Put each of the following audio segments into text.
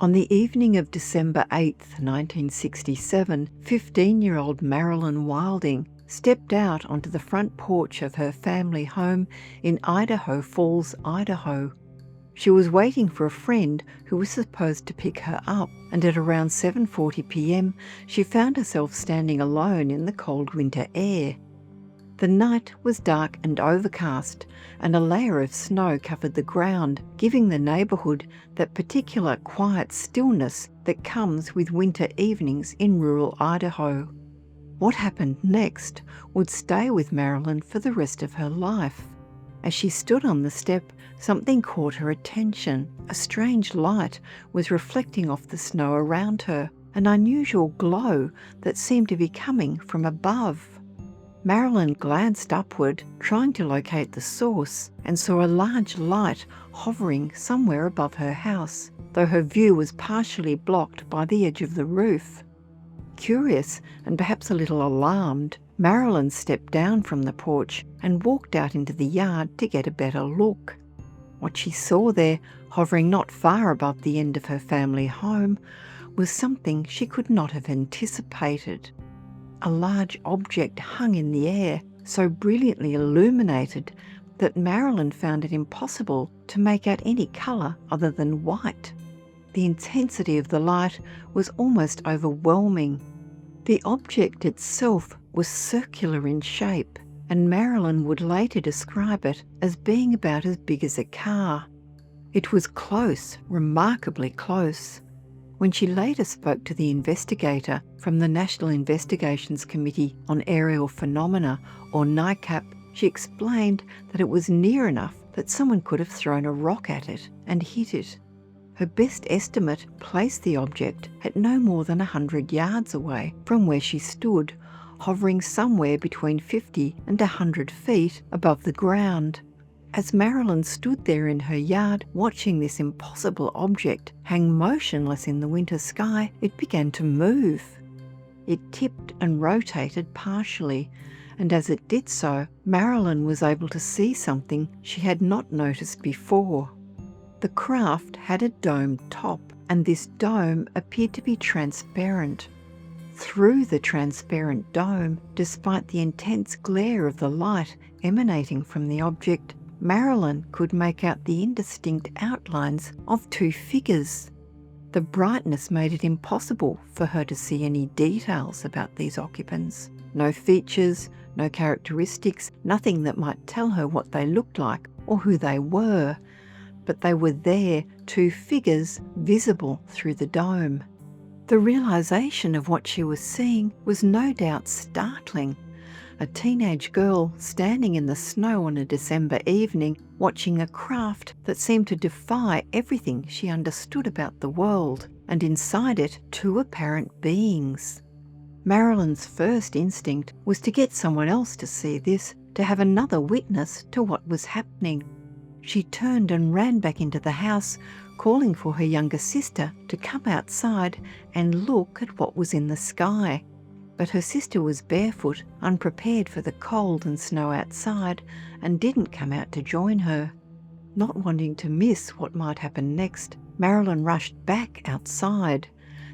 On the evening of December 8th, 1967, 15-year-old Marilyn Wilding stepped out onto the front porch of her family home in Idaho Falls, Idaho. She was waiting for a friend who was supposed to pick her up, and at around 7:40 p.m. she found herself standing alone in the cold winter air. The night was dark and overcast, and a layer of snow covered the ground, giving the neighbourhood that particular quiet stillness that comes with winter evenings in rural Idaho. What happened next would stay with Marilyn for the rest of her life. As she stood on the step, something caught her attention. A strange light was reflecting off the snow around her, an unusual glow that seemed to be coming from above. Marilyn glanced upward, trying to locate the source, and saw a large light hovering somewhere above her house, though her view was partially blocked by the edge of the roof. Curious, and perhaps a little alarmed, Marilyn stepped down from the porch and walked out into the yard to get a better look. What she saw there, hovering not far above the end of her family home, was something she could not have anticipated. A large object hung in the air, so brilliantly illuminated that Marilyn found it impossible to make out any colour other than white. The intensity of the light was almost overwhelming. The object itself was circular in shape, and Marilyn would later describe it as being about as big as a car. It was close, remarkably close. When she later spoke to the investigator from the National Investigations Committee on Aerial Phenomena, or NICAP, she explained that it was near enough that someone could have thrown a rock at it and hit it. Her best estimate placed the object at no more than 100 yards away from where she stood, hovering somewhere between 50 and 100 feet above the ground. As Marilyn stood there in her yard watching this impossible object hang motionless in the winter sky, it began to move. It tipped and rotated partially, and as it did so, Marilyn was able to see something she had not noticed before. The craft had a domed top, and this dome appeared to be transparent. Through the transparent dome, despite the intense glare of the light emanating from the object, Marilyn could make out the indistinct outlines of two figures. The brightness made it impossible for her to see any details about these occupants. No features, no characteristics, nothing that might tell her what they looked like or who they were. But they were there, two figures visible through the dome. The realization of what she was seeing was no doubt startling. A teenage girl standing in the snow on a December evening, watching a craft that seemed to defy everything she understood about the world, and inside it, two apparent beings. Marilyn's first instinct was to get someone else to see this, to have another witness to what was happening. She turned and ran back into the house, calling for her younger sister to come outside and look at what was in the sky. But her sister was barefoot, unprepared for the cold and snow outside, and didn't come out to join her. Not wanting to miss what might happen next, Marilyn rushed back outside.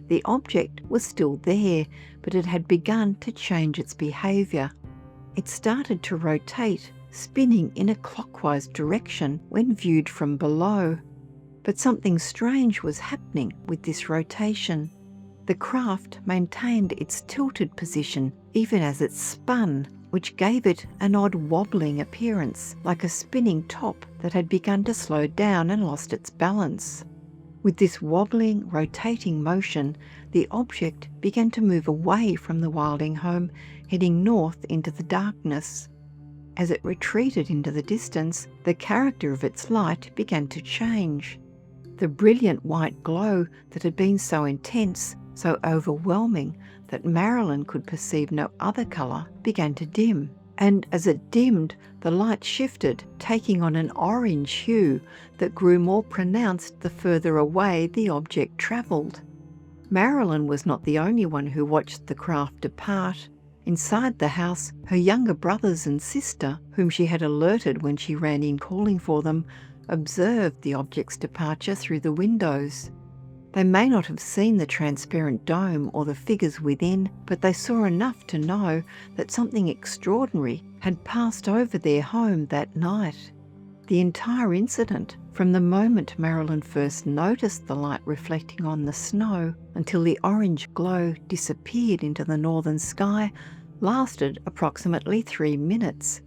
The object was still there, but it had begun to change its behaviour. It started to rotate, spinning in a clockwise direction when viewed from below. But something strange was happening with this rotation. The craft maintained its tilted position even as it spun, which gave it an odd wobbling appearance, like a spinning top that had begun to slow down and lost its balance. With this wobbling, rotating motion, the object began to move away from the Wilding home, heading north into the darkness. As it retreated into the distance, the character of its light began to change. The brilliant white glow that had been so intense, so overwhelming that Marilyn could perceive no other colour, began to dim. And as it dimmed, the light shifted, taking on an orange hue that grew more pronounced the further away the object travelled. Marilyn was not the only one who watched the craft depart. Inside the house, her younger brothers and sister, whom she had alerted when she ran in calling for them, observed the object's departure through the windows. They may not have seen the transparent dome or the figures within, but they saw enough to know that something extraordinary had passed over their home that night. The entire incident, from the moment Marilyn first noticed the light reflecting on the snow until the orange glow disappeared into the northern sky, lasted approximately 3 minutes.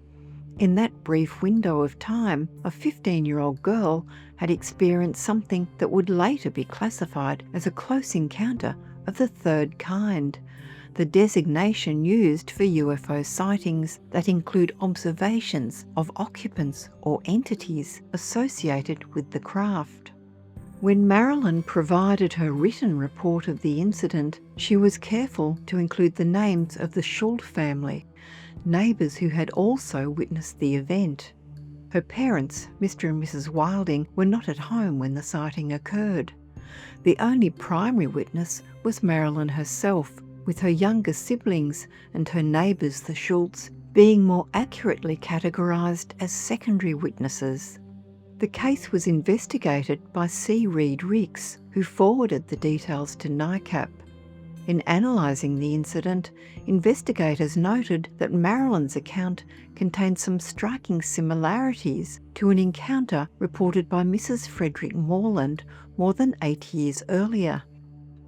In that brief window of time, a 15-year-old girl had experienced something that would later be classified as a close encounter of the third kind, the designation used for UFO sightings that include observations of occupants or entities associated with the craft. When Marilyn provided her written report of the incident, she was careful to include the names of the Schuld family, neighbours who had also witnessed the event. Her parents, Mr. and Mrs. Wilding, were not at home when the sighting occurred. The only primary witness was Marilyn herself, with her younger siblings and her neighbours, the Schultz, being more accurately categorised as secondary witnesses. The case was investigated by C. Reed Ricks, who forwarded the details to NICAP. In analysing the incident, investigators noted that Marilyn's account contained some striking similarities to an encounter reported by Mrs. Frederick Morland more than 8 years earlier.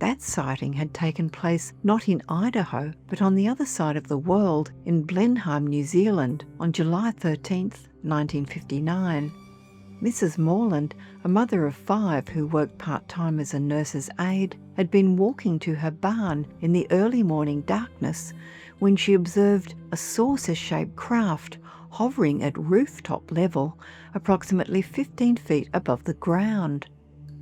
That sighting had taken place not in Idaho, but on the other side of the world in Blenheim, New Zealand, on July 13, 1959. Mrs. Morland, a mother of 5 who worked part-time as a nurse's aide, had been walking to her barn in the early morning darkness when she observed a saucer-shaped craft hovering at rooftop level, approximately 15 feet above the ground.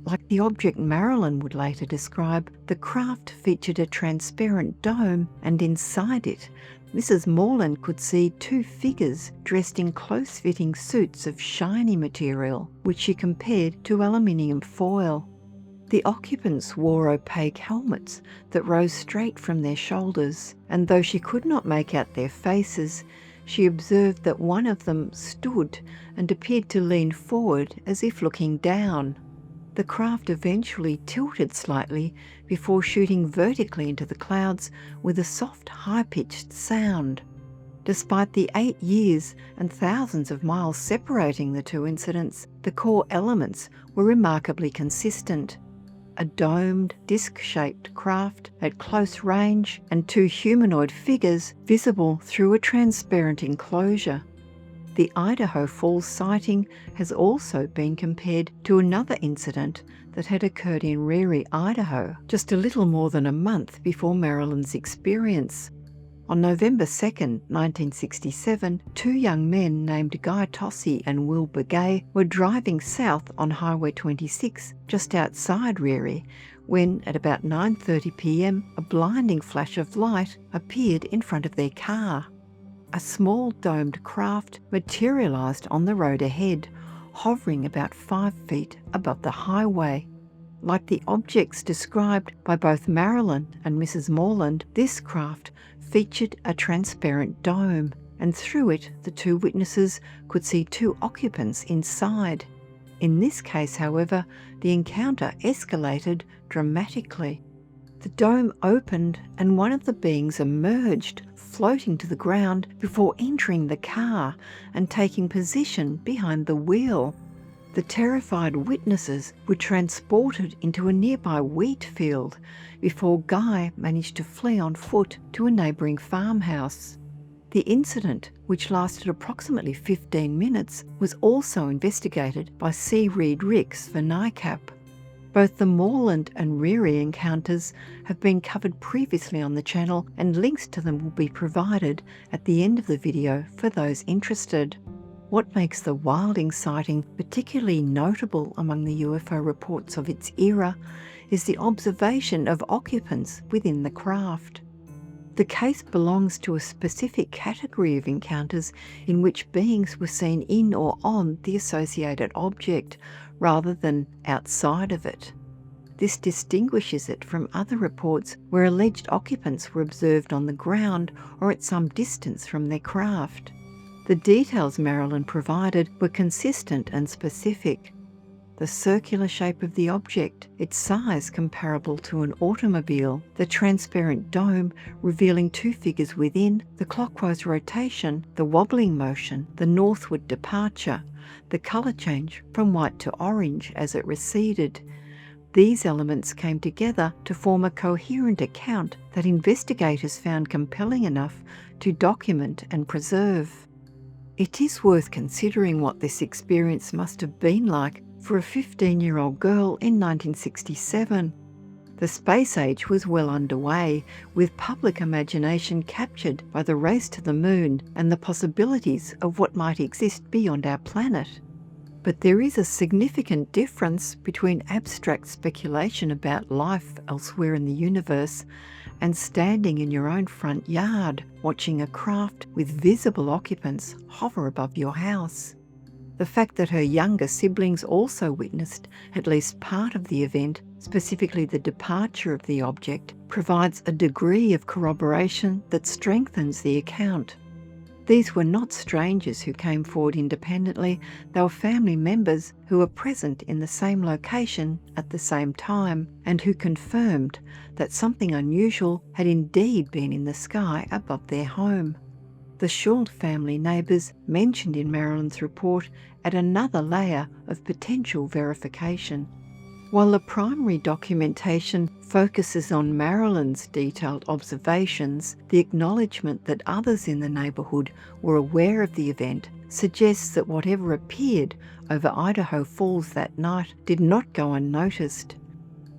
Like the object Marilyn would later describe, the craft featured a transparent dome, and inside it, Mrs. Morland could see 2 figures dressed in close-fitting suits of shiny material, which she compared to aluminium foil. The occupants wore opaque helmets that rose straight from their shoulders, and though she could not make out their faces, she observed that one of them stood and appeared to lean forward as if looking down. The craft eventually tilted slightly before shooting vertically into the clouds with a soft, high-pitched sound. Despite the 8 years and thousands of miles separating the two incidents, the core elements were remarkably consistent. A domed, disc-shaped craft at close range and 2 humanoid figures visible through a transparent enclosure. The Idaho Falls sighting has also been compared to another incident that had occurred in Rary, Idaho, just a little more than a month before Marilyn's experience. On November 2, 1967, 2 young men named Guy Tossi and Will Begay were driving south on Highway 26 just outside Rary when, at about 9:30 p.m, a blinding flash of light appeared in front of their car. A small domed craft materialised on the road ahead, hovering about 5 feet above the highway. Like the objects described by both Marilyn and Mrs. Morland, this craft featured a transparent dome, and through it the 2 witnesses could see 2 occupants inside. In this case, however, the encounter escalated dramatically. The dome opened and one of the beings emerged, floating to the ground before entering the car and taking position behind the wheel. The terrified witnesses were transported into a nearby wheat field before Guy managed to flee on foot to a neighbouring farmhouse. The incident, which lasted approximately 15 minutes, was also investigated by C. Reed Ricks for NICAP. Both the Moreland and Rary encounters have been covered previously on the channel, and links to them will be provided at the end of the video for those interested. What makes the Wilding sighting particularly notable among the UFO reports of its era is the observation of occupants within the craft. The case belongs to a specific category of encounters in which beings were seen in or on the associated object, rather than outside of it. This distinguishes it from other reports where alleged occupants were observed on the ground or at some distance from their craft. The details Marilyn provided were consistent and specific. The the circular shape of the object, its size comparable to an automobile, the transparent dome revealing two figures within, the clockwise rotation, the wobbling motion, the northward departure, the colour change from white to orange as it receded. These elements came together to form a coherent account that investigators found compelling enough to document and preserve. It is worth considering what this experience must have been like for a 15-year-old girl in 1967. The space age was well underway, with public imagination captured by the race to the moon and the possibilities of what might exist beyond our planet. But there is a significant difference between abstract speculation about life elsewhere in the universe and standing in your own front yard watching a craft with visible occupants hover above your house. The fact that her younger siblings also witnessed at least part of the event, specifically the departure of the object, provides a degree of corroboration that strengthens the account. These were not strangers who came forward independently, they were family members who were present in the same location at the same time and who confirmed that something unusual had indeed been in the sky above their home. The Schuld family neighbours mentioned in Marilyn's report add another layer of potential verification. While the primary documentation focuses on Marilyn's detailed observations, the acknowledgement that others in the neighbourhood were aware of the event suggests that whatever appeared over Idaho Falls that night did not go unnoticed.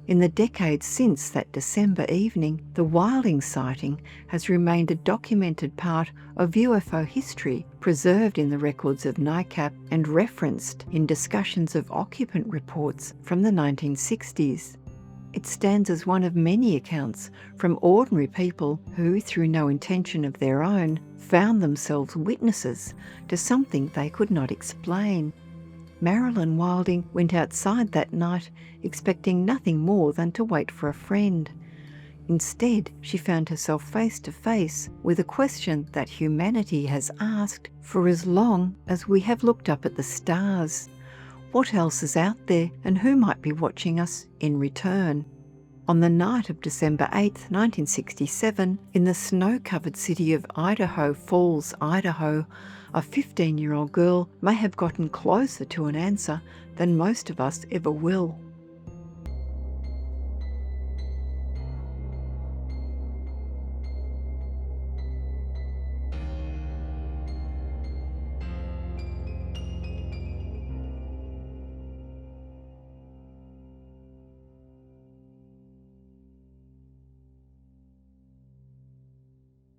In the decades since that December evening, the Wilding sighting has remained a documented part of UFO history, preserved in the records of NICAP and referenced in discussions of occupant reports from the 1960s. It stands as one of many accounts from ordinary people who, through no intention of their own, found themselves witnesses to something they could not explain. Marilyn Wilding went outside that night expecting nothing more than to wait for a friend. Instead, she found herself face to face with a question that humanity has asked for as long as we have looked up at the stars. What else is out there, and who might be watching us in return? On the night of December 8, 1967, in the snow-covered city of Idaho Falls, Idaho, a 15-year-old girl may have gotten closer to an answer than most of us ever will.